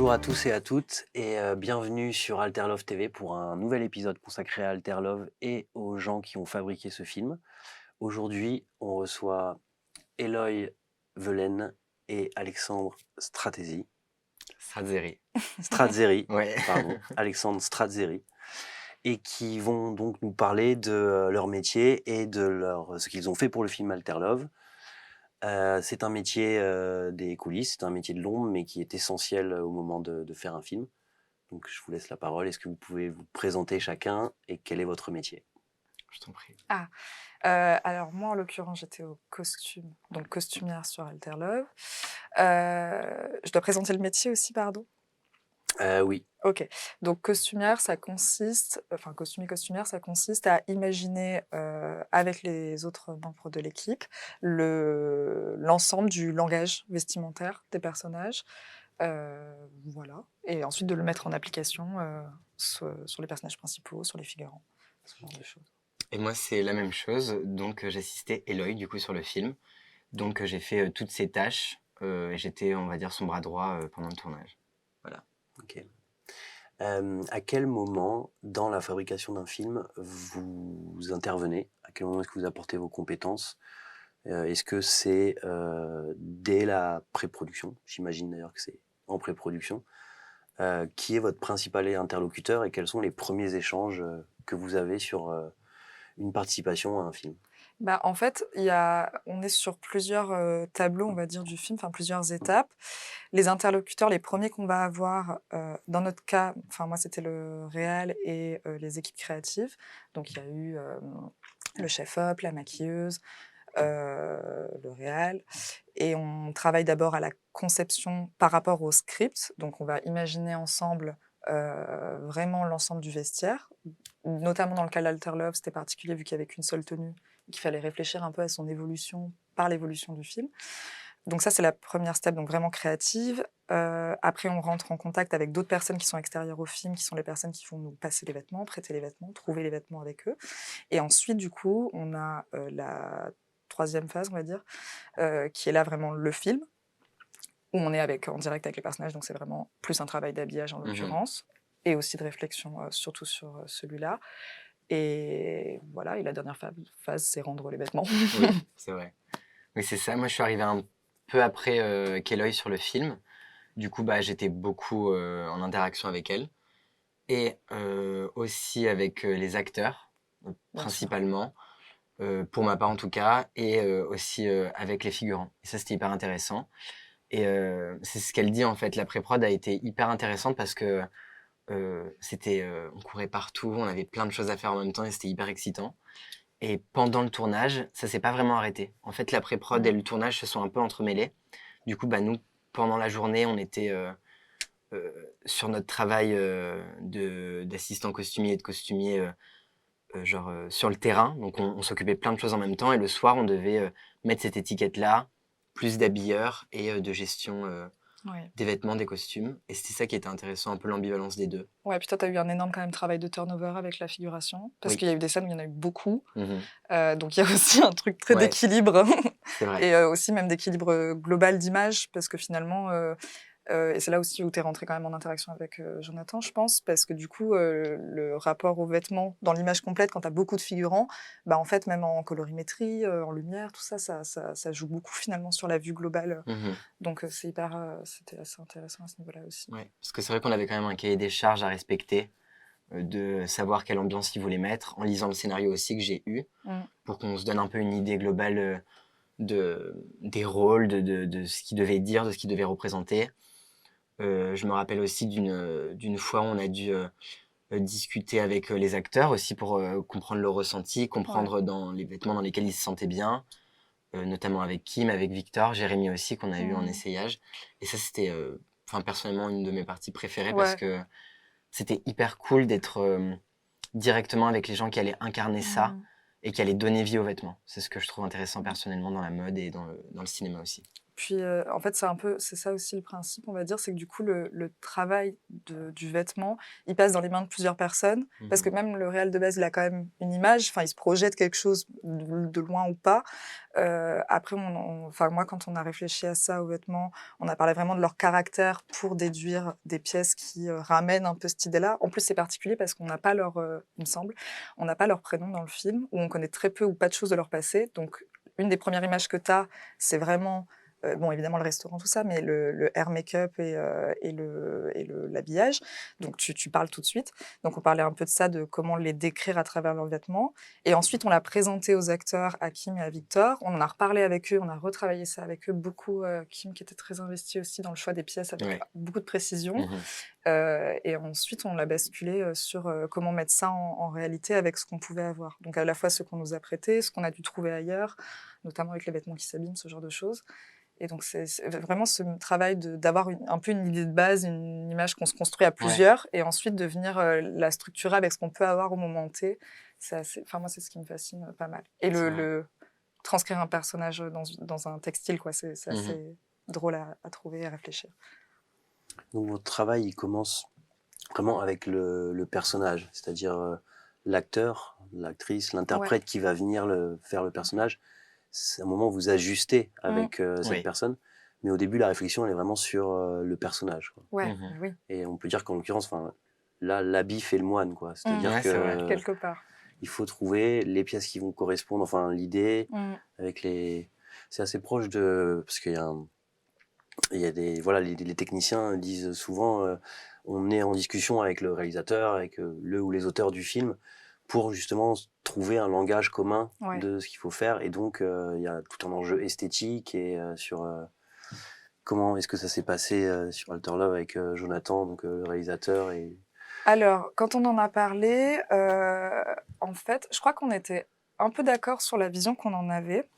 Bonjour à tous et à toutes et bienvenue sur Alterlove TV pour un nouvel épisode consacré à Alterlove et aux gens qui ont fabriqué ce film. Aujourd'hui, on reçoit Eloy Velen et Alexandre Stratzeri. Stratzeri. Stratzeri, Ouais. pardon, Alexandre Stratzeri, et qui vont donc nous parler de leur métier et de ce qu'ils ont fait pour le film Alterlove. C'est un métier des coulisses, c'est un métier de l'ombre, mais qui est essentiel au moment de faire un film. Donc je vous laisse la parole. Est-ce que vous pouvez vous présenter chacun et quel est votre métier? Je t'en prie. Alors moi, en l'occurrence, j'étais au costume, donc costumière sur Alterlove. Je dois présenter le métier aussi, pardon? Oui. OK. Donc costumière, ça consiste enfin costumier, costumière, ça consiste à imaginer, avec les autres membres de l'équipe, l'ensemble du langage vestimentaire des personnages. Voilà, et ensuite de le mettre en application, sur les personnages principaux, sur les figurants, ce genre de choses. Et moi, c'est la même chose. Donc, j'assistais Eloy, du coup, sur le film. Donc, j'ai fait toutes ses tâches. Et j'étais, on va dire, son bras droit pendant le tournage. Voilà. Ok. À quel moment dans la fabrication d'un film vous intervenez? À quel moment est-ce que vous apportez vos compétences? Est-ce que c'est dès la pré-production? J'imagine d'ailleurs que c'est en pré-production. Qui est votre principal interlocuteur et quels sont les premiers échanges que vous avez sur une participation à un film? Bah, en fait, on est sur plusieurs, tableaux, on va dire, du film, enfin plusieurs étapes. Les interlocuteurs, les premiers qu'on va avoir, dans notre cas, enfin moi c'était le réal et les équipes créatives. Donc il y a eu, le chef-op, la maquilleuse, le réal, et on travaille d'abord à la conception par rapport au script. Donc on va imaginer ensemble, vraiment l'ensemble du vestiaire. Notamment dans le cas d'Alterlove, c'était particulier vu qu'il y avait qu'une seule tenue, et qu'il fallait réfléchir un peu à son évolution par l'évolution du film. Donc ça, c'est la première step, donc vraiment créative. Après, on rentre en contact avec d'autres personnes qui sont extérieures au film, qui sont les personnes qui vont nous passer les vêtements, prêter les vêtements, trouver les vêtements avec eux. Et ensuite, du coup, on a, la troisième phase, on va dire, qui est là vraiment le film, où on est en direct avec les personnages, donc c'est vraiment plus un travail d'habillage en l'occurrence, et aussi de réflexion, surtout sur, celui-là. Et voilà, et la dernière phase, c'est rendre les vêtements. Oui, c'est vrai. Oui, c'est ça. Moi, je suis arrivé un peu après qu'Eloy sur le film. Du coup, bah, j'étais beaucoup en interaction avec elle. Et aussi avec les acteurs, Bien sûr. principalement. Pour ma part en tout cas, et aussi avec les figurants. Et ça, c'était hyper intéressant. Et c'est ce qu'elle dit en fait, la pré-prod a été hyper intéressante parce que on courait partout, on avait plein de choses à faire en même temps et c'était hyper excitant. Et pendant le tournage, ça s'est pas vraiment arrêté. En fait, la pré-prod et le tournage se sont un peu entremêlés. Du coup, bah, nous, pendant la journée, on était sur notre travail d'assistant costumier et de costumier sur le terrain. Donc on s'occupait plein de choses en même temps et le soir on devait mettre cette étiquette-là, plus d'habilleurs et de gestion Ouais. des vêtements, des costumes. Et c'était ça qui était intéressant, un peu l'ambivalence des deux. Ouais, puis toi, tu as eu un énorme quand même travail de turnover avec la figuration, parce Oui. qu'il y a eu des scènes où il y en a eu beaucoup. Mhm. Donc il y a aussi un truc très Ouais, d'équilibre c'est vrai. et aussi même d'équilibre, global d'image, parce que finalement, et c'est là aussi où tu es rentrée quand même en interaction avec, Jonathan, je pense, parce que du coup, le rapport aux vêtements dans l'image complète, quand tu as beaucoup de figurants, bah, en fait, même en colorimétrie, en lumière, tout ça, ça joue beaucoup finalement sur la vue globale. Mhm. Donc c'était assez intéressant à ce niveau-là aussi. Ouais. Parce que c'est vrai qu'on avait quand même un cahier des charges à respecter, de savoir quelle ambiance il voulait mettre, en lisant le scénario aussi que j'ai eu, Mmh. pour qu'on se donne un peu une idée globale des rôles, de ce qu'il devait dire, de ce qu'il devait représenter. Je me rappelle aussi d'une fois où on a dû discuter avec les acteurs aussi pour comprendre leur ressenti, comprendre dans les vêtements dans lesquels ils se sentaient bien, notamment avec Kim, avec Victor, Jérémy aussi qu'on a eu en Mmh. essayage. Et ça, c'était personnellement une de mes parties préférées parce Ouais. que c'était hyper cool d'être directement avec les gens qui allaient incarner ça Mmh. et qui allaient donner vie aux vêtements. C'est ce que je trouve intéressant personnellement dans la mode et dans le cinéma aussi. puis, en fait, c'est ça aussi le principe, on va dire, c'est que du coup, le travail du vêtement, il passe dans les mains de plusieurs personnes, parce que même le réel de base, il a quand même une image, enfin, il se projette quelque chose de loin ou pas. Après, enfin, moi, quand on a réfléchi à ça, aux vêtements, on a parlé vraiment de leur caractère pour déduire des pièces qui ramènent un peu cette idée-là. En plus, c'est particulier parce qu'on n'a pas il me semble, on n'a pas leur prénom dans le film, ou on connaît très peu ou pas de choses de leur passé. Donc, une des premières images que tu as, c'est vraiment, bon, évidemment, le restaurant, tout ça, mais le hair make-up et l'habillage. Donc, tu parles tout de suite. Donc, on parlait un peu de ça, de comment les décrire à travers leurs vêtements. Et ensuite, on l'a présenté aux acteurs, à Kim et à Victor. On en a reparlé avec eux, on a retravaillé ça avec eux beaucoup. Kim, qui était très investi aussi dans le choix des pièces avec beaucoup de précision. Et ensuite, on l'a basculé sur comment mettre ça en réalité avec ce qu'on pouvait avoir. Donc, à la fois ce qu'on nous a prêté, ce qu'on a dû trouver ailleurs, notamment avec les vêtements qui s'abîment, ce genre de choses. Et donc, c'est vraiment ce travail d'avoir un peu une idée de base, une image qu'on se construit à plusieurs, et ensuite de venir la structurer avec ce qu'on peut avoir au moment T. Enfin, moi, c'est ce qui me fascine pas mal. Et le transcrire un personnage dans un textile, quoi, c'est assez drôle à trouver et à réfléchir. Donc votre travail, il commence vraiment avec le personnage, c'est-à-dire l'acteur, l'actrice, l'interprète qui va venir faire le personnage. C'est un moment où vous ajustez avec cette personne, mais au début, la réflexion, elle est vraiment sur le personnage, quoi. Ouais, oui. Et on peut dire qu'en l'occurrence, là, l'habit fait le moine, quoi. C'est-à-dire que quelque part. il faut trouver les pièces qui vont correspondre, enfin l'idée avec les. C'est assez proche de parce qu'il y a il y a les techniciens disent souvent on est en discussion avec le réalisateur, avec le ou les auteurs du film pour justement trouver un langage commun de ce qu'il faut faire, et donc il y a tout un enjeu esthétique et sur comment est-ce que ça s'est passé sur Alter Love avec Jonathan, donc le réalisateur et... Alors, quand on en a parlé, en fait, je crois qu'on était un peu d'accord sur la vision qu'on en avait.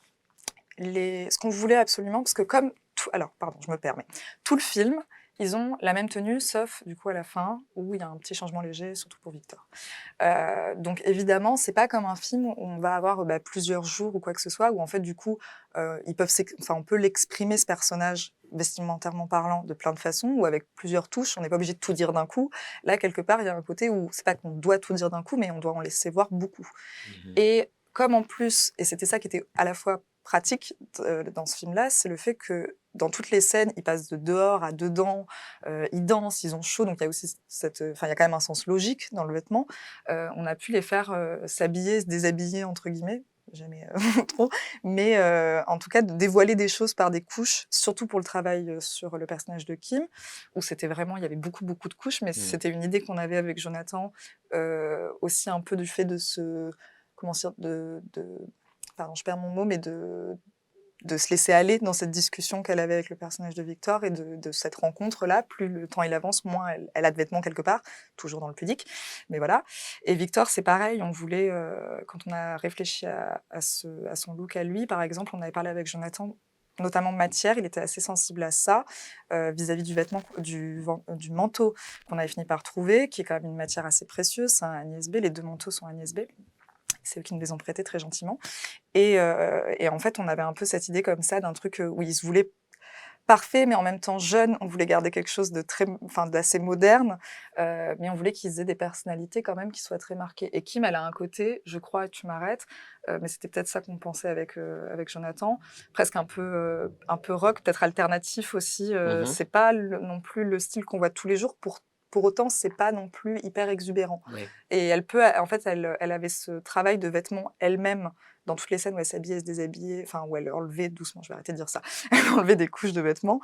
Ce qu'on voulait absolument, parce que comme tout... Alors, pardon, je me permets. Tout le film, ils ont la même tenue, sauf du coup à la fin, où il y a un petit changement léger, surtout pour Victor. Donc évidemment, c'est pas comme un film où on va avoir plusieurs jours ou quoi que ce soit, où en fait du coup, on peut l'exprimer, ce personnage, vestimentairement parlant, de plein de façons, ou avec plusieurs touches. On n'est pas obligé de tout dire d'un coup. Là, quelque part, il y a un côté où c'est pas qu'on doit tout dire d'un coup, mais on doit en laisser voir beaucoup. Et comme en plus, et c'était ça qui était à la fois pratique dans ce film-là, c'est le fait que dans toutes les scènes, ils passent de dehors à dedans, ils dansent, ils ont chaud, donc il y a aussi il y a quand même un sens logique dans le vêtement. On a pu les faire s'habiller, se déshabiller, entre guillemets, jamais trop, mais en tout cas, de dévoiler des choses par des couches, surtout pour le travail sur le personnage de Kim, où c'était vraiment, il y avait beaucoup, beaucoup de couches, mais c'était une idée qu'on avait avec Jonathan, aussi un peu du fait de comment dire, pardon, je perds mon mot, mais de se laisser aller dans cette discussion qu'elle avait avec le personnage de Victor, et de cette rencontre-là. Plus le temps il avance, moins elle a de vêtements quelque part, toujours dans le pudique, mais voilà. Et Victor, c'est pareil, on voulait, quand on a réfléchi à son look à lui, par exemple, on avait parlé avec Jonathan, notamment matière, il était assez sensible à ça, vis-à-vis du vêtement, du manteau qu'on avait fini par trouver, qui est quand même une matière assez précieuse, c'est un Agnès B, les deux manteaux sont Agnès B. C'est eux qui nous les ont prêtés très gentiment. Et en fait, on avait un peu cette idée comme ça d'un truc où ils se voulaient parfait, mais en même temps jeune. On voulait garder quelque chose d'assez moderne, mais on voulait qu'ils aient des personnalités quand même qui soient très marquées. Et Kim, elle a un côté, je crois, tu m'arrêtes, mais c'était peut-être ça qu'on pensait avec Jonathan, presque un peu rock, peut-être alternatif aussi. C'est pas non plus le style qu'on voit tous les jours. Pour autant, c'est pas non plus hyper exubérant. Et elle avait ce travail de vêtements elle-même dans toutes les scènes où elle s'habillait, se déshabillait, enfin où elle enlevait doucement, je vais arrêter de dire ça, elle enlevait des couches de vêtements,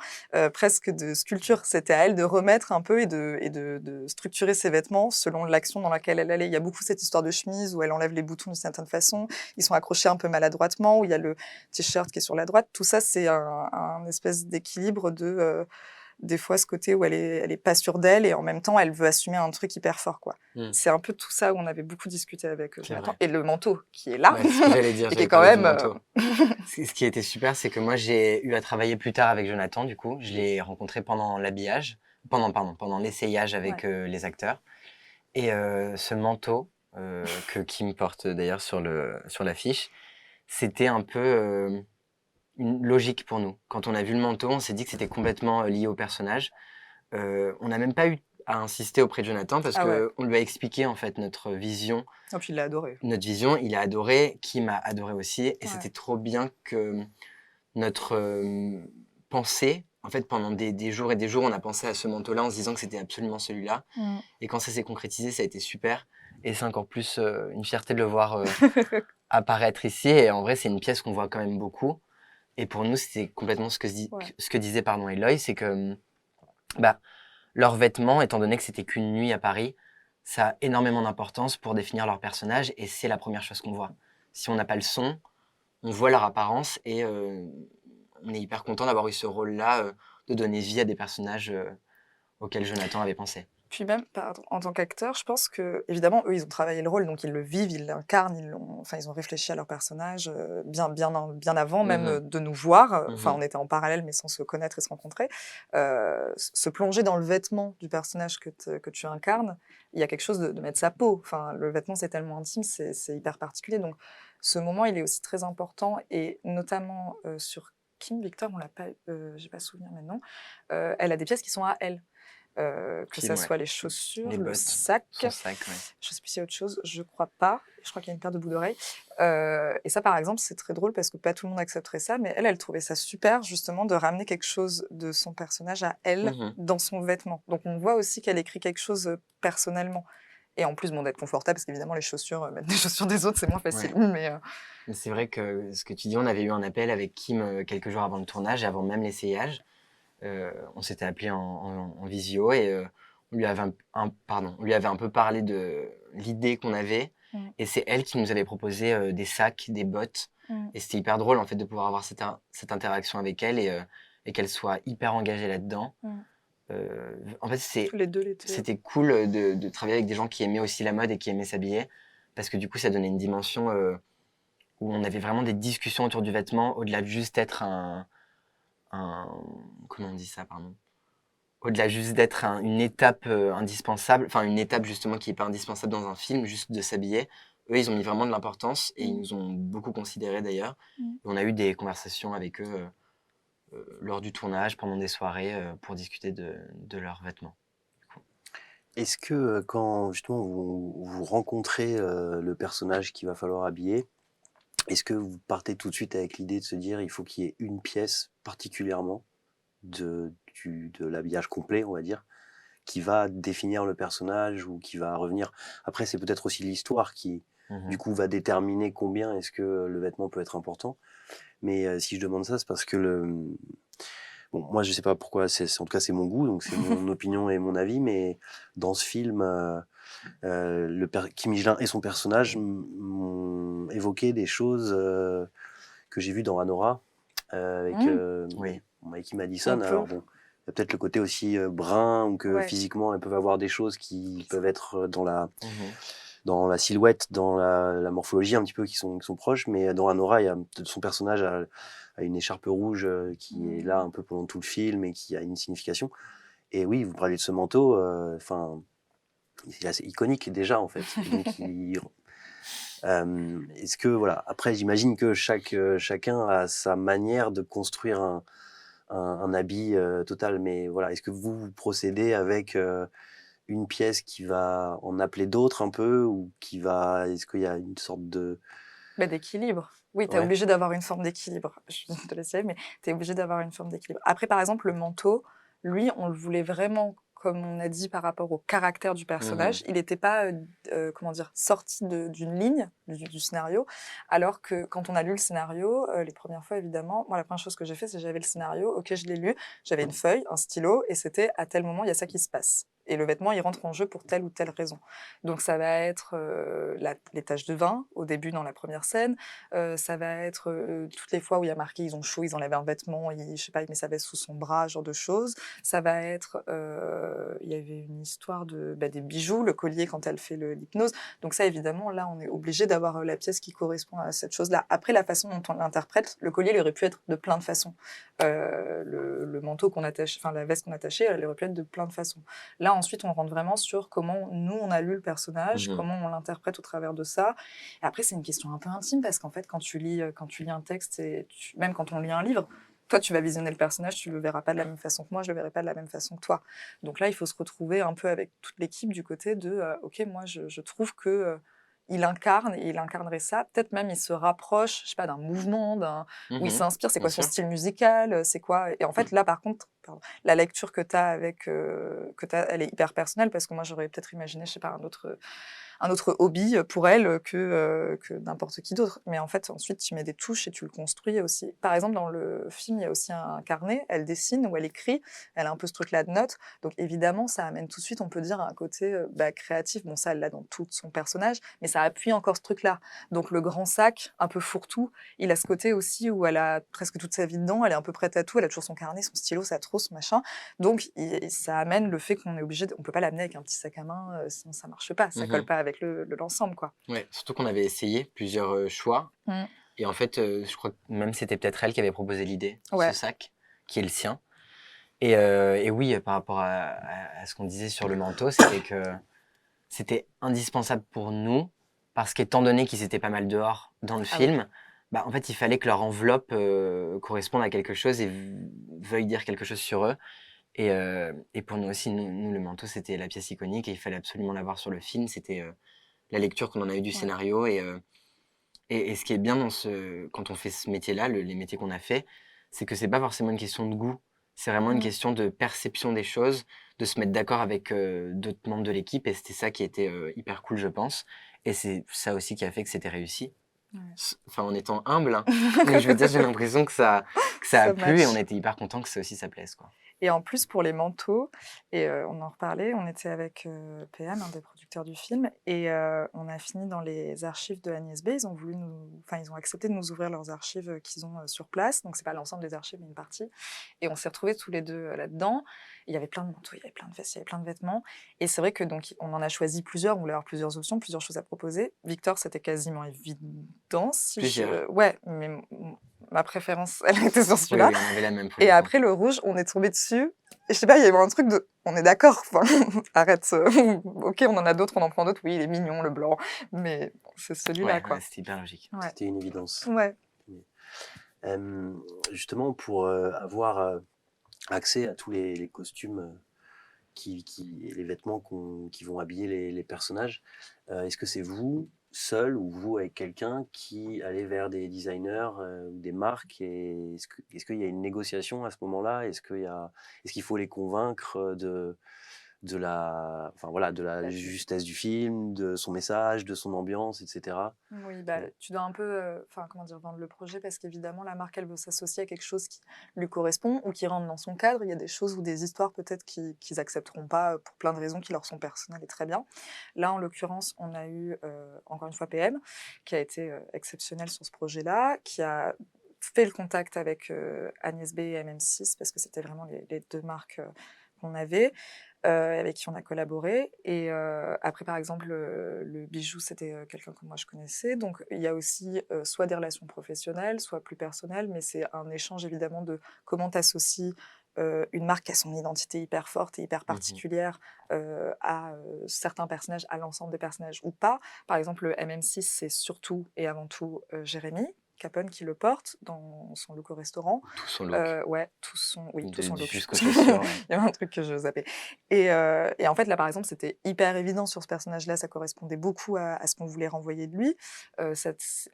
presque de sculpture. C'était à elle de remettre un peu et de structurer ses vêtements selon l'action dans laquelle elle allait. Il y a beaucoup cette histoire de chemise où elle enlève les boutons d'une certaine façon, ils sont accrochés un peu maladroitement, où il y a le t-shirt qui est sur la droite. Tout ça, c'est un espèce d'équilibre de... des fois, ce côté où elle est pas sûre d'elle et en même temps, elle veut assumer un truc hyper fort, quoi. C'est un peu tout ça où on avait beaucoup discuté avec Jonathan. Et le manteau qui est là, c'est ce que j'allais dire, et qui est quand même... Ce qui était super, c'est que moi, j'ai eu à travailler plus tard avec Jonathan, du coup. Je l'ai rencontré pendant l'habillage, pendant l'essayage avec les acteurs. Et ce manteau que Kim porte d'ailleurs sur l'affiche, c'était un peu une logique pour nous. Quand on a vu le manteau, on s'est dit que c'était complètement lié au personnage. On n'a même pas eu à insister auprès de Jonathan parce Ah ouais. qu'on lui a expliqué en fait notre vision. Et puis il l'a adoré. Il a adoré, Kim a adoré aussi. Et Ouais. c'était trop bien que notre pensée, en fait, pendant des jours et des jours, on a pensé à ce manteau-là en se disant que c'était absolument celui-là. Et quand ça s'est concrétisé, ça a été super. Et c'est encore plus une fierté de le voir apparaître ici. Et en vrai, c'est une pièce qu'on voit quand même beaucoup. Et pour nous, c'était complètement ce que disait Eloy, c'est que bah, leurs vêtements, étant donné que c'était qu'une nuit à Paris, ça a énormément d'importance pour définir leur personnage. Et c'est la première chose qu'on voit. Si on n'a pas le son, on voit leur apparence et on est hyper content d'avoir eu ce rôle-là, de donner vie à des personnages auxquels Jonathan avait pensé. Puis même, en tant qu'acteur, je pense que, évidemment, eux, ils ont travaillé le rôle, donc ils le vivent, ils l'incarnent, ils ont réfléchi à leur personnage bien avant même de nous voir. Enfin, on était en parallèle, mais sans se connaître et se rencontrer. Se plonger dans le vêtement du personnage que tu incarnes, il y a quelque chose de mettre sa peau. Enfin, le vêtement, c'est tellement intime, c'est hyper particulier. Donc, ce moment, il est aussi très important, et notamment sur Kim Victor, on l'a pas, j'ai pas souvenir maintenant. Elle a des pièces qui sont à elle. Que ça soit les chaussures, les le bottes, sac. son sac, ouais. Je sais plus s'il y a autre chose, je crois pas. Je crois qu'il y a une paire de boucles d'oreilles. Et ça, par exemple, c'est très drôle parce que pas tout le monde accepterait ça, mais elle trouvait ça super, justement, de ramener quelque chose de son personnage à elle dans son vêtement. Donc on voit aussi qu'elle écrit quelque chose personnellement. Et en plus, d'être confortable, parce qu'évidemment, les chaussures, mettre des chaussures des autres, c'est moins facile. Ouais. Mais c'est vrai que ce que tu dis, on avait eu un appel avec Kim quelques jours avant le tournage, avant même l'essayage. On s'était appelé en visio et on lui avait un peu parlé de l'idée qu'on avait. Et c'est elle qui nous avait proposé des sacs, des bottes. Et c'était hyper drôle en fait de pouvoir avoir cette interaction avec elle et qu'elle soit hyper engagée là-dedans. En fait, c'était cool de travailler avec des gens qui aimaient aussi la mode et qui aimaient s'habiller, parce que du coup, ça donnait une dimension où on avait vraiment des discussions autour du vêtement, au-delà de juste être comment on dit ça, pardon, au-delà juste d'être une étape indispensable, enfin une étape justement qui n'est pas indispensable dans un film, juste de s'habiller. Eux, ils ont mis vraiment de l'importance et ils nous ont beaucoup considérés d'ailleurs. Et on a eu des conversations avec eux lors du tournage, pendant des soirées, pour discuter de leurs vêtements. Est-ce que quand justement vous rencontrez le personnage qu'il va falloir habiller, est-ce que vous partez tout de suite avec l'idée de se dire il faut qu'il y ait une pièce particulièrement de l'habillage complet, on va dire, qui va définir le personnage ou qui va revenir. Après, c'est peut-être aussi l'histoire qui, du coup, va déterminer combien est-ce que le vêtement peut être important. Mais si je demande ça, c'est parce que bon, moi, je sais pas pourquoi, en tout cas, c'est mon goût, donc c'est mon opinion et mon avis, mais dans ce film, Kim Michelin et son personnage m'ont évoqué des choses que j'ai vues dans Anora, avec Mikey Madison. Alors bon, il y a peut-être le côté aussi brun, ou que physiquement, elles peuvent avoir des choses qui peuvent être dans la silhouette, dans la morphologie un petit peu, qui sont proches, mais dans Anora, il y a son personnage a une écharpe rouge qui est là un peu pendant tout le film et qui a une signification. Et oui, vous parlez de ce manteau, il est assez iconique déjà en fait. Donc, est-ce que voilà, après j'imagine que chacun a sa manière de construire un habit total, mais voilà, est-ce que vous procédez avec une pièce qui va en appeler d'autres un peu, ou est-ce qu'il y a une sorte d'équilibre. Oui, tu es obligé d'avoir une forme d'équilibre. Je te laisse aller, mais tu es obligé d'avoir une forme d'équilibre. Après, par exemple, le manteau, lui, on le voulait vraiment, comme on a dit, par rapport au caractère du personnage. Il n'était pas, sorti d'une ligne du scénario, alors que quand on a lu le scénario, les premières fois, évidemment, moi, la première chose que j'ai fait, c'est que j'avais le scénario, ok, je l'ai lu, j'avais une feuille, un stylo, et c'était à tel moment, il y a ça qui se passe. Et le vêtement, il rentre en jeu pour telle ou telle raison. Donc ça va être les taches de vin, au début, dans la première scène. Ça va être toutes les fois où il y a marqué ils ont chaud, ils enlèvent un vêtement, je sais pas, il met sa veste sous son bras, ce genre de choses. Ça va être, il y avait une histoire des bijoux, le collier quand elle fait l'hypnose. Donc ça, évidemment, là, on est obligé d'avoir la pièce qui correspond à cette chose-là. Après, la façon dont on l'interprète, le collier, il aurait pu être de plein de façons. Le manteau qu'on attache, enfin la veste qu'on attachait, elle aurait pu être de plein de façons. Là, ensuite, on rentre vraiment sur comment nous, on a lu le personnage, Mhm. comment on l'interprète au travers de ça. Et après, c'est une question un peu intime parce qu'en fait, quand tu lis un texte, même quand on lit un livre, toi, tu vas visionner le personnage, tu le verras pas de la même façon que moi, je le verrai pas de la même façon que toi. Donc là, il faut se retrouver un peu avec toute l'équipe du côté de ok, moi, je trouve que il incarne et il incarnerait ça. Peut-être même il se rapproche, je sais pas, d'un mouvement, où il Mhm. s'inspire. C'est Bien quoi son sûr. style musical, c'est quoi. Et en fait, là, par contre, pardon, la lecture que tu as elle est hyper personnelle parce que moi, j'aurais peut-être imaginé, je sais pas, un autre hobby pour elle que n'importe qui d'autre. Mais en fait, ensuite, tu mets des touches et tu le construis aussi. Par exemple, dans le film, il y a aussi un carnet, elle dessine ou elle écrit, elle a un peu ce truc-là de notes. Donc évidemment, ça amène tout de suite, on peut dire, un côté créatif. Bon, ça, elle l'a dans tout son personnage, mais ça appuie encore ce truc-là. Donc le grand sac, un peu fourre-tout, il a ce côté aussi où elle a presque toute sa vie dedans, elle est un peu prête à tout, elle a toujours son carnet, son stylo, sa trousse, machin. Donc ça amène le fait qu'on est obligé, on peut pas l'amener avec un petit sac à main, sinon ça marche pas, ça colle Mhm. pas avec l'ensemble, quoi. Ouais, surtout qu'on avait essayé plusieurs choix. Mm. Et en fait, je crois que même c'était peut-être elle qui avait proposé l'idée, ce Ouais. sac, qui est le sien. Et oui, par rapport à ce qu'on disait sur le manteau, c'était que c'était indispensable pour nous, parce qu'étant donné qu'ils étaient pas mal dehors dans le Ah oui. film, bah, en fait, il fallait que leur enveloppe corresponde à quelque chose et veuille dire quelque chose sur eux. Et pour nous aussi, nous, le manteau, c'était la pièce iconique et il fallait absolument l'avoir sur le film. C'était la lecture qu'on en a eu du Ouais. scénario. Et ce qui est bien quand on fait ce métier-là, les métiers qu'on a fait, c'est que c'est pas forcément une question de goût. C'est vraiment une Mm. question de perception des choses, de se mettre d'accord avec d'autres membres de l'équipe. Et c'était ça qui était hyper cool, je pense. Et c'est ça aussi qui a fait que c'était réussi. Ouais. Enfin, en étant humble, hein. Mais je veux dire, j'ai l'impression que ça a Ça plu et on match. était hyper contents que ça aussi ça plaise, quoi. Et en plus, pour les manteaux, et on en reparlait, on était avec PM, un des producteurs du film, et on a fini dans les archives de Agnès B. Ils ont accepté de nous ouvrir leurs archives qu'ils ont sur place. Donc, c'est pas l'ensemble des archives, mais une partie. Et on s'est retrouvés tous les deux là-dedans. Il y avait plein de manteaux, il y avait plein de vestes, il y avait plein de vêtements. Et c'est vrai que donc on en a choisi plusieurs, on voulait avoir plusieurs options, plusieurs choses à proposer. Victor, c'était quasiment évident. Plusieurs. Ouais, mais ma préférence, elle était sur Oui, celui-là. oui, on avait la même pour Et le coup. après, le rouge, on est tombé dessus. Et je sais pas, il y avait un truc de. On est d'accord, enfin, arrête. Ok, on en a d'autres, on en prend d'autres. Oui, il est mignon, le blanc. Mais c'est celui-là, Ouais, quoi. ouais, c'était hyper logique. Ouais. C'était une évidence. Ouais. Justement, pour avoir accès à tous les costumes et les vêtements qui vont habiller les personnages, est-ce que c'est vous seul ou vous avec quelqu'un qui allez vers des designers ou des marques et est-ce qu'il y a une négociation à ce moment-là? Est-ce qu'il faut les convaincre de la justesse du film, de son message, de son ambiance, etc. Oui, tu dois un peu, comment dire, vendre le projet parce qu'évidemment, la marque, elle veut s'associer à quelque chose qui lui correspond ou qui rentre dans son cadre. Il y a des choses ou des histoires peut-être qu'ils accepteront pas pour plein de raisons qui leur sont personnelles et très bien. Là, en l'occurrence, on a eu, encore une fois, PM, qui a été exceptionnel sur ce projet-là, qui a fait le contact avec Agnès B et MM6 parce que c'était vraiment les deux marques qu'on avait. Avec qui on a collaboré. Et après, par exemple, le bijou, c'était quelqu'un que moi je connaissais. Donc, il y a aussi soit des relations professionnelles, soit plus personnelles, mais c'est un échange évidemment de comment tu associes une marque qui a son identité hyper forte et hyper particulière à certains personnages, à l'ensemble des personnages ou pas. Par exemple, le MM6, c'est surtout et avant tout Jérémy Capone qui le porte dans son look au restaurant. Tout son look. Ouais, tout son look. Jusqu'aux chaussures, ouais. Il y avait un truc que je zappais. Et en fait, là, par exemple, c'était hyper évident sur ce personnage-là, ça correspondait beaucoup à ce qu'on voulait renvoyer de lui.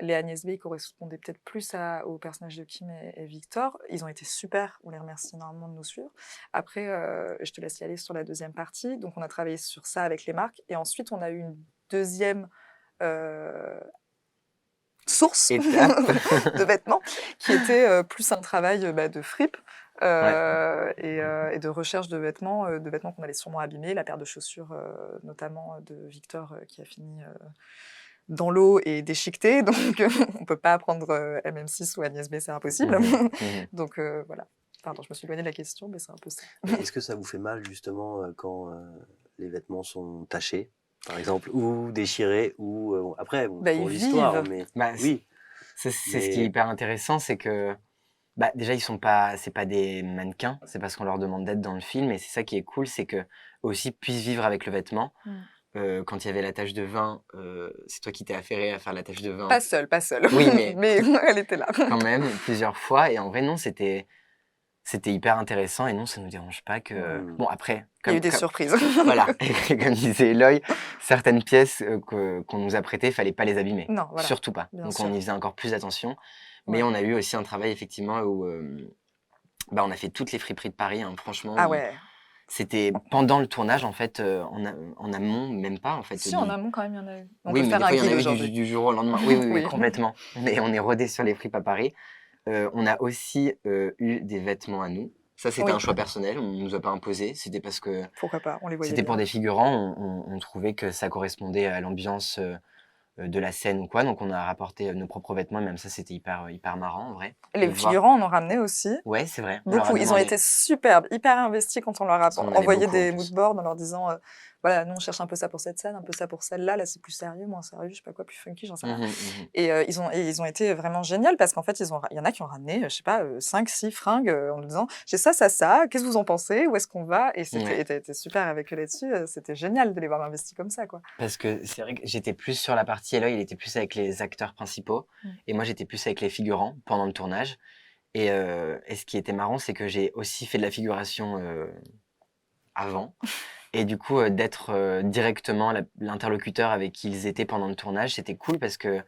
Les Agnès B correspondaient peut-être plus au personnage de Kim et Victor. Ils ont été super, on les remercie énormément de nous suivre. Après, je te laisse y aller sur la deuxième partie. Donc, on a travaillé sur ça avec les marques. Et ensuite, on a eu une deuxième source de vêtements qui était plus un travail de fripe et de recherche de vêtements qu'on allait sûrement abîmer, la paire de chaussures notamment de Victor qui a fini dans l'eau et déchiquetée, donc on peut pas prendre MM6 ou Agnès B, c'est impossible. Donc voilà. Pardon, je me suis éloignée de la question, mais c'est un peu ça. Est-ce que ça vous fait mal justement quand les vêtements sont tachés, par exemple, ou déchirés, ou après, Bah, pour ils l'histoire, vivent. mais Bah, oui. c'est ce qui est hyper intéressant, c'est que Bah, déjà, c'est pas des mannequins, c'est parce qu'on leur demande d'être dans le film, et c'est ça qui est cool, c'est que eux aussi puissent vivre avec le vêtement. Quand il y avait la tache de vin, c'est toi qui t'es affairé à faire la tache de vin. Pas seule, pas seule. Oui, mais mais elle était là. quand même, plusieurs fois. Et en vrai, non, c'était hyper intéressant. Et non, ça nous dérange pas que. Mm. Bon, après, Il y a eu des surprises. voilà, et comme disait Eloy, certaines pièces qu'on nous a prêtées, fallait pas les abîmer. Non, voilà, Surtout pas. bien Donc sûr. on y faisait encore plus attention. Mais Ouais. on a eu aussi un travail effectivement où bah, on a fait toutes les friperies de Paris. Hein. Franchement, Ah ouais. c'était pendant le tournage en fait, en amont, même pas en fait. Si, en amont, quand même, il y en a eu. On Oui, peut mais faire des un fois il y en guide a eu aujourd'hui. du jour au lendemain. Oui, oui, oui, Oui. complètement. Mais on est rodé sur les fripes à Paris. On a aussi eu des vêtements à nous. Ça, c'était Oui. un choix personnel, on ne nous a pas imposé. C'était parce que Pourquoi pas, on les voyait c'était pour bien. des figurants, on trouvait que ça correspondait à l'ambiance de la scène ou quoi. Donc on a rapporté nos propres vêtements, et même ça, c'était hyper marrant en vrai. Les de voir. figurants, on en ramenait aussi. Ouais, c'est vrai. On leur a Beaucoup. Ils ont demandé. été superbes, hyper investis quand on leur a Parce qu'on en avait envoyé beaucoup, en des plus. moodboards en leur disant voilà, nous on cherche un peu ça pour cette scène, un peu ça pour celle-là, là c'est plus sérieux, moins sérieux, je sais pas quoi, plus funky, j'en sais rien. Mhm, mhm. Et ils ont été vraiment géniaux parce qu'en fait, il y en a qui ont ramené, je sais pas, 5, 6 fringues en nous disant j'ai ça, ça, ça, qu'est-ce que vous en pensez, où est-ce qu'on va? Et Ouais. t'as été super avec eux là-dessus, c'était génial de les voir investis comme ça, quoi. Parce que c'est vrai que j'étais plus sur la partie Eloy, il était plus avec les acteurs principaux. Mm. Et moi, j'étais plus avec les figurants pendant le tournage. Et ce qui était marrant, c'est que j'ai aussi fait de la figuration avant. Et du coup, d'être directement l'interlocuteur avec qui ils étaient pendant le tournage, c'était cool parce que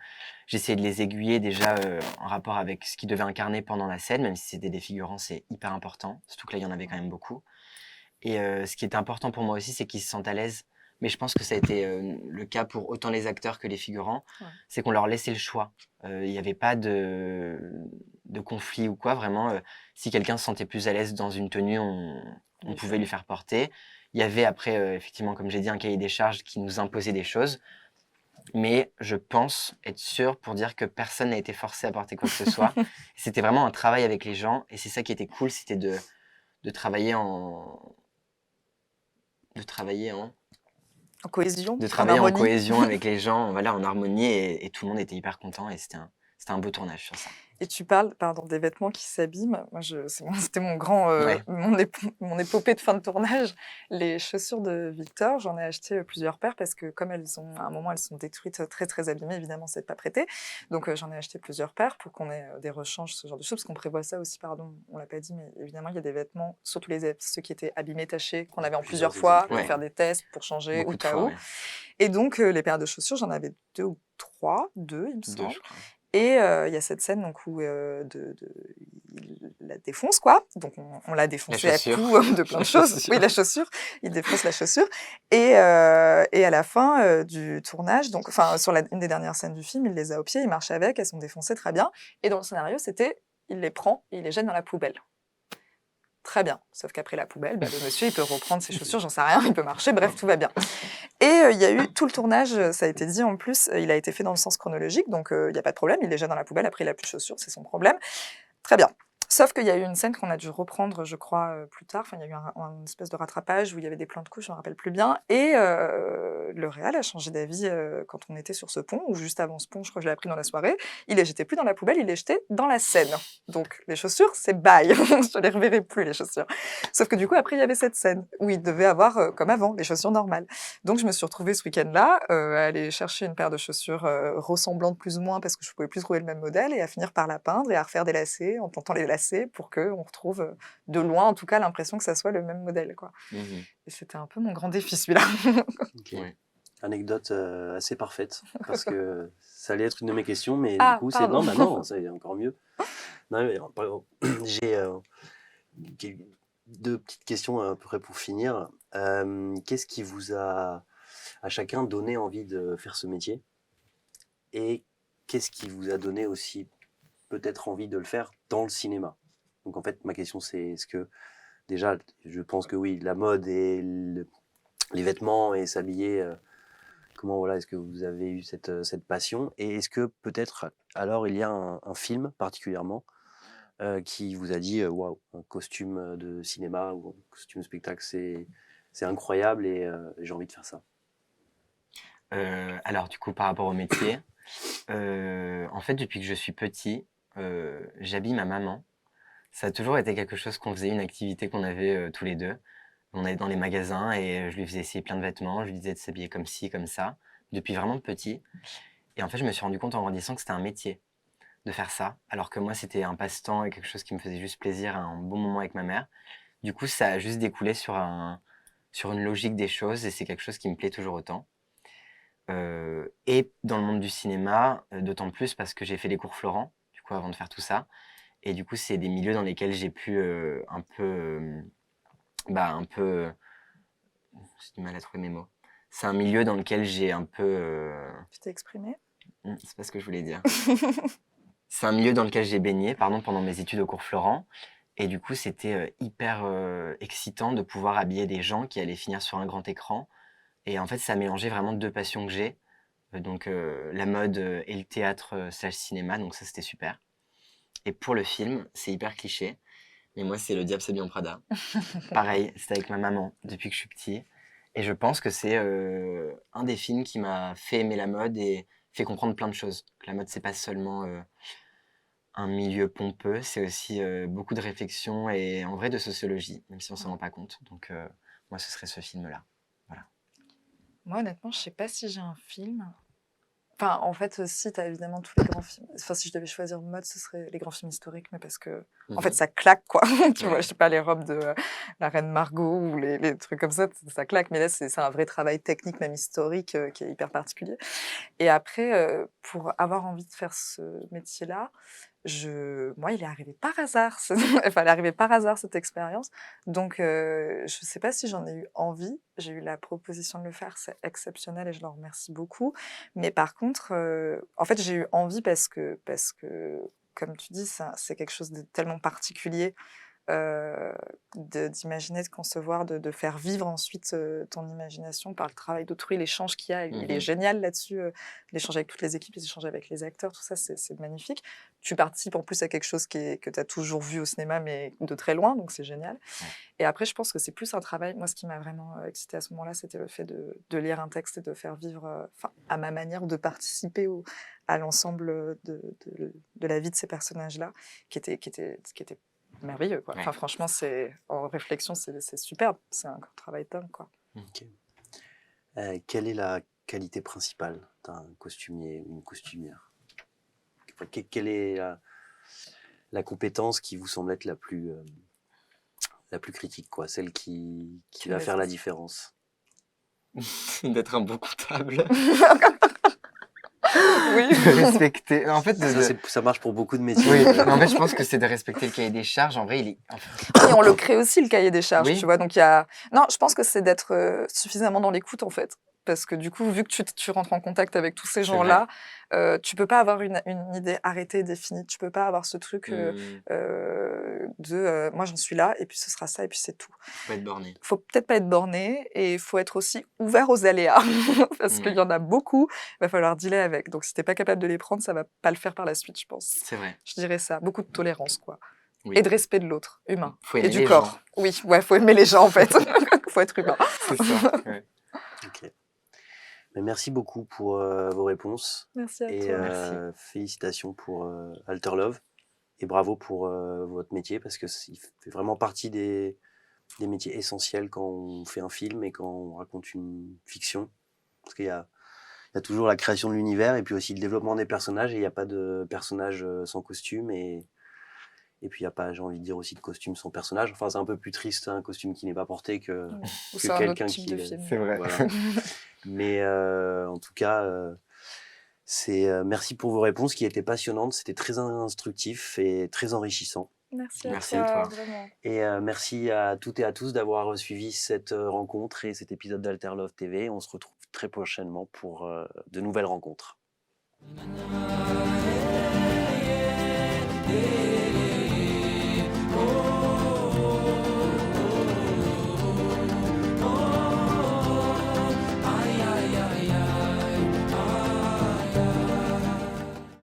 j'essayais de les aiguiller déjà en rapport avec ce qu'ils devaient incarner pendant la scène, même si c'était des figurants, c'est hyper important. Surtout que là, il y en avait quand même beaucoup. Et ce qui était important pour moi aussi, c'est qu'ils se sentent à l'aise. Mais je pense que ça a été le cas pour autant les acteurs que les figurants. Ouais. C'est qu'on leur laissait le choix. Il n'y avait pas de conflit ou quoi. Vraiment, si quelqu'un se sentait plus à l'aise dans une tenue, on pouvait lui faire porter. Il y avait après, effectivement, comme j'ai dit, un cahier des charges qui nous imposait des choses. Mais je pense être sûr pour dire que personne n'a été forcé à porter quoi que ce soit. C'était vraiment un travail avec les gens. Et c'est ça qui était cool, c'était de travailler en En cohésion, de en travailler en harmonie. cohésion avec les gens, voilà, en harmonie, et tout le monde était hyper content, et c'était un beau tournage sur ça. Et tu parles, pardon, des vêtements qui s'abîment. Moi, c'était mon grand, Ouais. mon épopée de fin de tournage. Les chaussures de Victor, j'en ai acheté plusieurs paires parce que comme à un moment, elles sont détruites, très très abîmées. Évidemment, c'est pas prêté. Donc, j'en ai acheté plusieurs paires pour qu'on ait des rechanges, ce genre de choses, parce qu'on prévoit ça aussi. Pardon, on l'a pas dit, mais évidemment, il y a des vêtements, surtout ceux qui étaient abîmés, tachés, qu'on avait en plusieurs fois exemplaires. pour Ouais. faire des tests, pour changer Beaucoup au de cas fois, où. ouais. Et donc, les paires de chaussures, j'en avais 2 ou 3, 2, il me 2, semble. je crois. Et il y a cette scène donc, où il la défonce, quoi. Donc on l'a défoncé à chaussure. coups de plein La de choses. chaussure. Oui, la chaussure. Il défonce la chaussure. Et à la fin du tournage, donc, sur une des dernières scènes du film, il les a au pied, il marche avec, elles sont défoncées très bien. Et dans le scénario, c'était il les prend et il les jette dans la poubelle. Très bien. Sauf qu'après la poubelle, le monsieur, il peut reprendre ses chaussures, j'en sais rien, il peut marcher, bref, tout va bien. Et il y a eu tout le tournage, ça a été dit en plus, il a été fait dans le sens chronologique, donc il n'y a pas de problème, il les jette dans la poubelle, après il n'a plus de chaussures, c'est son problème. Très bien. Sauf qu'il y a eu une scène qu'on a dû reprendre, je crois, plus tard. Enfin, il y a eu une espèce de rattrapage où il y avait des plans de couches, je ne me rappelle plus bien. Et le réal a changé d'avis quand on était sur ce pont, ou juste avant ce pont, je crois que je l'ai appris dans la soirée. Il les jetait plus dans la poubelle, il les jetait dans la Seine. Donc, les chaussures, c'est bye. Je ne les reverrai plus, les chaussures. Sauf que du coup, après, il y avait cette scène où il devait avoir, comme avant, les chaussures normales. Donc, je me suis retrouvée ce week-end-là à aller chercher une paire de chaussures ressemblantes plus ou moins parce que je ne pouvais plus trouver le même modèle et à finir par la peindre et à refaire des lacets en tentant les lacets pour qu'on retrouve de loin, en tout cas, l'impression que ça soit le même modèle, quoi. Mhm. Et c'était un peu mon grand défi, celui-là. Ok. Ouais. Anecdote assez parfaite, parce que ça allait être une de mes questions, mais Ah, du coup, pardon. non, c'est encore mieux. Non, mais, j'ai deux petites questions à peu près pour finir. Qu'est-ce qui vous a, à chacun, donné envie de faire ce métier? Et qu'est-ce qui vous a donné aussi peut-être envie de le faire dans le cinéma? Donc en fait, ma question c'est, est-ce que, déjà, je pense que oui, la mode et les vêtements et s'habiller, comment, voilà, est-ce que vous avez eu cette passion? Et est-ce que peut-être, alors, il y a un film particulièrement qui vous a dit, waouh, un costume de cinéma ou un costume spectacle, c'est incroyable et j'ai envie de faire ça? Alors, du coup, par rapport au métier, en fait, depuis que je suis petit, j'habille ma maman. Ça a toujours été quelque chose qu'on faisait, une activité qu'on avait tous les deux. On allait dans les magasins et je lui faisais essayer plein de vêtements, je lui disais de s'habiller comme ci, comme ça, depuis vraiment petit. Et en fait, je me suis rendu compte en grandissant que c'était un métier de faire ça, alors que moi, c'était un passe-temps et quelque chose qui me faisait juste plaisir, un bon moment avec ma mère. Du coup, ça a juste découlé sur une logique des choses et c'est quelque chose qui me plaît toujours autant. Et dans le monde du cinéma, d'autant plus parce que j'ai fait les cours Florent, du coup, avant de faire tout ça. Et du coup, c'est des milieux dans lesquels j'ai pu un peu, j'ai du mal à trouver mes mots. C'est un milieu dans lequel j'ai un peu, Tu t'es exprimée? c'est pas ce que je voulais dire. C'est un milieu dans lequel j'ai baigné, pardon, pendant mes études au cours Florent. Et du coup, c'était hyper excitant de pouvoir habiller des gens qui allaient finir sur un grand écran. Et en fait, ça mélangeait vraiment deux passions que j'ai. Donc la mode et le théâtre slash cinéma, donc ça c'était super. Et pour le film, c'est hyper cliché, mais moi c'est Le Diable s'habille en Prada. Pareil, c'était avec ma maman depuis que je suis petit. Et je pense que c'est un des films qui m'a fait aimer la mode et fait comprendre plein de choses. Que la mode, c'est pas seulement un milieu pompeux, c'est aussi beaucoup de réflexion et en vrai de sociologie, même si on s'en rend pas compte. Donc moi, ce serait ce film-là. Voilà. Moi, honnêtement, je sais pas si j'ai un film. Enfin, en fait, si, tu as évidemment tous les grands films. Enfin, si je devais choisir mode, ce serait les grands films historiques, mais parce que, en fait, ça claque, quoi. Tu vois, Ouais. je sais pas, les robes de la reine Margot ou les trucs comme ça claque. Mais là, c'est un vrai travail technique, même historique, qui est hyper particulier. Et après, pour avoir envie de faire ce métier-là, moi, il est arrivé par hasard. Enfin, il est arrivé par hasard, cette expérience. Donc, je ne sais pas si j'en ai eu envie. J'ai eu la proposition de le faire, c'est exceptionnel et je leur remercie beaucoup. Mais par contre, en fait, j'ai eu envie parce que comme tu dis, c'est quelque chose de tellement particulier heu, d'imaginer, de concevoir, de faire vivre ensuite, ton imagination par le travail d'autrui. L'échange qu'il y a, il est génial là-dessus, l'échange avec toutes les équipes, les échanges avec les acteurs, tout ça, c'est magnifique. Tu participes en plus à quelque chose que tu as toujours vu au cinéma, mais de très loin, donc c'est génial. Ouais. Et après, je pense que c'est plus un travail. Moi, ce qui m'a vraiment excitée à ce moment-là, c'était le fait de lire un texte et de faire vivre, enfin, à ma manière, de participer à l'ensemble de la vie de ces personnages-là, qui était merveilleux, quoi. Ouais. Enfin, franchement, en réflexion, c'est superbe. C'est un travail dingue, quoi. Ok. Quelle est la qualité principale d'un costumier ou une costumière? Enfin, quelle est la compétence qui vous semble être la plus critique, quoi, celle qui va faire la différence? D'être un bon comptable. Oui. De respecter. En fait, Ça marche pour beaucoup de métiers. oui, mais en fait, je pense que c'est de respecter le cahier des charges. En vrai, Oui, on le crée aussi, le cahier des charges, Oui. tu vois. Donc, non, je pense que c'est d'être suffisamment dans l'écoute, en fait. Parce que du coup, vu que tu rentres en contact avec tous ces C'est gens-là, tu peux pas avoir une idée arrêtée, définie. Tu peux pas avoir ce truc moi, j'en suis là, et puis ce sera ça, et puis c'est tout. Faut pas être borné. Faut peut-être pas être borné, et il faut être aussi ouvert aux aléas. Parce qu'il y en a beaucoup, il va falloir dealer avec. Donc, si t'es pas capable de les prendre, ça va pas le faire par la suite, je pense. C'est vrai. Je dirais ça. Beaucoup de tolérance, quoi. Oui. Et de respect de l'autre, humain. Faut Et aimer du les corps. gens. Oui, ouais, faut aimer les gens, en fait. Faut être humain. C'est ça. Ouais. Ok. Mais merci beaucoup pour vos réponses Merci à et toi. Merci. félicitations pour Alter Love et bravo pour votre métier parce que il fait vraiment partie des métiers essentiels quand on fait un film et quand on raconte une fiction, parce qu'il y a toujours la création de l'univers et puis aussi le développement des personnages, et il n'y a pas de personnages sans costume, et puis il n'y a pas, j'ai envie de dire, aussi de costume sans personnage. Enfin, c'est un peu plus triste un costume qui n'est pas porté que Ou c'est un autre quelqu'un type qui de film. C'est vrai. voilà. Mais en tout cas, merci pour vos réponses qui étaient passionnantes. C'était très instructif et très enrichissant. Merci à Merci toi, à toi. vraiment. Et merci à toutes et à tous d'avoir suivi cette rencontre et cet épisode d'Alter Love TV. On se retrouve très prochainement pour de nouvelles rencontres. Yeah.